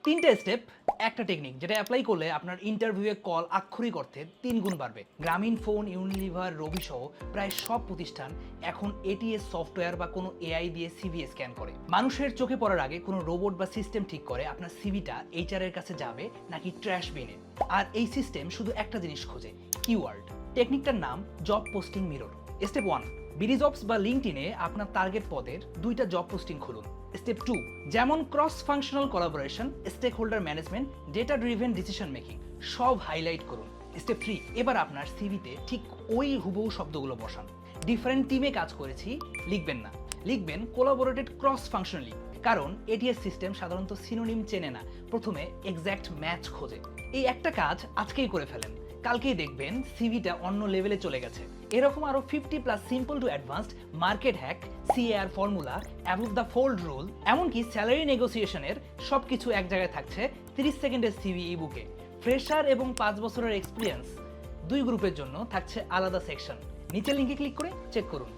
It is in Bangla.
তিনটা স্টেপ, একটা টেকনিক যেটা অ্যাপ্লাই করলে আপনার ইন্টারভিউয়ে কল আক্ষরিক অর্থে 3 গুণ বাড়বে। গ্রামীণ ফোন, ইউনিলিভার, রবি সহ প্রায় সব প্রতিষ্ঠান এখন এটিএস সফটওয়্যার বা কোনো এআই দিয়ে সিভি স্ক্যান করে। মানুষের চোখে পড়ার আগে কোনো রোবট বা সিস্টেম ঠিক করে আপনার সিভিটা এইচআর এর কাছে যাবে নাকি ট্র্যাশ বিনে। আর এই সিস্টেম শুধু একটা জিনিস খোঁজে, কিওয়ার্ড। টেকনিকটার নাম job posting mirror. Step 1, bdjobs বা লিঙ্কডইনে আপনার টার্গেট পদের 2টা জব পোস্টিং খুলুন। স্টেপ 2, যেমন cross functional collaboration, stakeholder management, data driven decision making সব হাইলাইট করুন। স্টেপ 3, এবার আপনার সিভিতে ঠিক ওই হুবহু শব্দগুলো বসান। ডিফারেন্ট টিমে কাজ করেছি লিখবেন না, লিখবেন কোলাবোরেটেড ক্রস ফাংশনালি। কারণ এটিএস সিস্টেম সাধারণত সিনোনিম চেনে না, প্রথমে এক্স্যাক্ট ম্যাচ খোঁজে। এই একটা কাজ আজকেই করে ফেলেন, কালকেই দেখবেন সিভিটা অন্য লেভেলে চলে গেছে। এরকম আরো 50+ simple to advanced market hack, CAR formula, above the fold rule, এমনকি স্যালারি নেগোসিয়েশনের সবকিছু এক জায়গায় থাকছে 30 সেকেন্ডের সিভি ই বুকে। ফ্রেশার এবং 5 বছরের এক্সপিরিয়েন্স 2 গ্রুপের জন্য থাকছে আলাদা সেকশন। নিচের লিঙ্কে ক্লিক করে চেক করুন।